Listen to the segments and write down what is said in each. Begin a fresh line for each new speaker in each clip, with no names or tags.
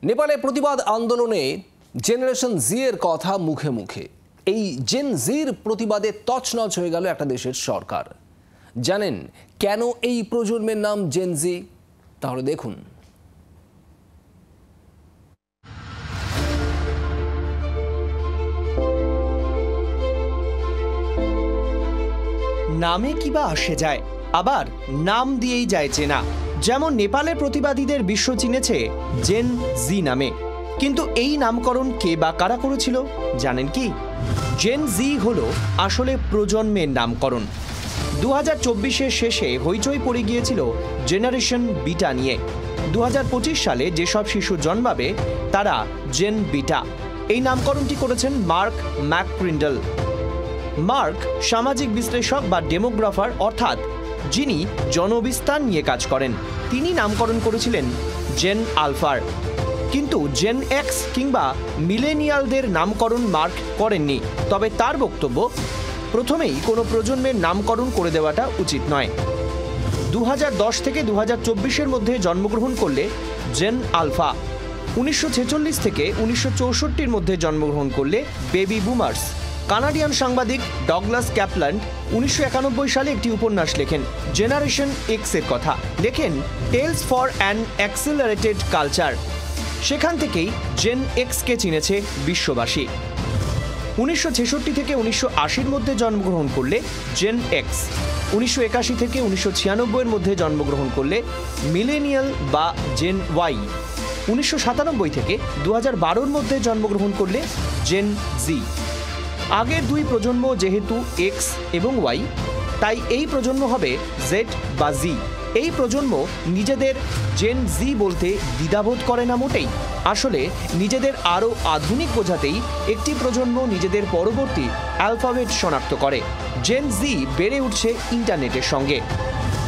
নেপালে প্রতিবাদ আন্দোলনে জেনারেশন জি এর কথা মুখে মুখে। এই জেন জির প্রতিবাদে তছনছ হয়ে গেল একটা দেশের সরকার। জানেন কেন এই প্রজন্মের নাম জেন জি? তাহলে দেখুন।
নামে কিবা আসে যায়, আবার নাম দিয়েই যায় চেনা। যেমন নেপালের প্রতিবাদীদের বিশ্ব চিনেছে জেন জি নামে, কিন্তু এই নামকরণ কে বা কারা করেছিল জানেন কি? জেন জি হলো আসলে প্রজন্মের নামকরণ। 2024-এর শেষে হইচই পড়ে গিয়েছিল জেনারেশন বিটা নিয়ে। 2025 সালে যেসব শিশু জন্মাবে তারা জেন বিটা। এই নামকরণটি করেছেন মার্ক ম্যাকক্রিন্ডল। মার্ক সামাজিক বিশ্লেষক বা ডেমোগ্রাফার, অর্থাৎ যিনি জনবিস্তার নিয়ে কাজ করেন। তিনি নামকরণ করেছিলেন জেন আলফার। কিন্তু জেন এক্স কিংবা মিলেনিয়ালদের নামকরণ মার্ক করেননি। তবে তার বক্তব্য, প্রথমেই কোনো প্রজন্মের নামকরণ করে দেওয়াটা উচিত নয়। 2010 থেকে 2024-এর মধ্যে জন্মগ্রহণ করলে জেন আলফা, 1946 থেকে 1964-র মধ্যে জন্মগ্রহণ করলে বেবি বুমার্স। কানাডিয়ান সাংবাদিক ডগলাস ক্যাপল্যান্ড 1991 সালে একটি উপন্যাস লেখেন জেনারেশন এক্স এর কথা। লেখেন tells for an accelerated culture. সেখান থেকেই জেন এক্সকে চিনেছে বিশ্ববাসী। 1966 থেকে 1980-র মধ্যে জন্মগ্রহণ করলে জেন এক্স, 1981 থেকে 1996-এর মধ্যে জন্মগ্রহণ করলে মিলেনিয়াল বা জেন ওয়াই, 1997 থেকে 2012-র মধ্যে জন্মগ্রহণ করলে জেন জি। আগের দুই প্রজন্ম যেহেতু এক্স এবং ওয়াই, তাই এই প্রজন্ম হবে জেড বা জি। এই প্রজন্ম নিজেদের জেন জি বলতে দ্বিধাবোধ করে না মোটেই। আসলে নিজেদের আরও আধুনিক বোঝাতেই একটি প্রজন্ম নিজেদের পরবর্তী অ্যালফাবেট শনাক্ত করে। জেন জি বেড়ে উঠছে ইন্টারনেটের সঙ্গে।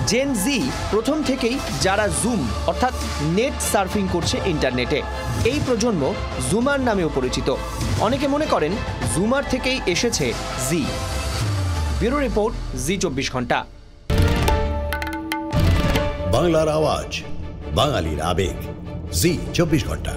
জেন জি প্রথম থেকেই যারা জুম অর্থাৎ নেট সার্ফিং করছে ইন্টারনেটে, এই প্রজন্ম জুমার নামেও পরিচিত। অনেকে মনে করেন জুমার থেকেই এসেছে জি। ব্যুরো রিপোর্ট, জি 24 ঘন্টা।
বাংলার আওয়াজ, বাঙালির আবেগ, জি 24 ঘন্টা।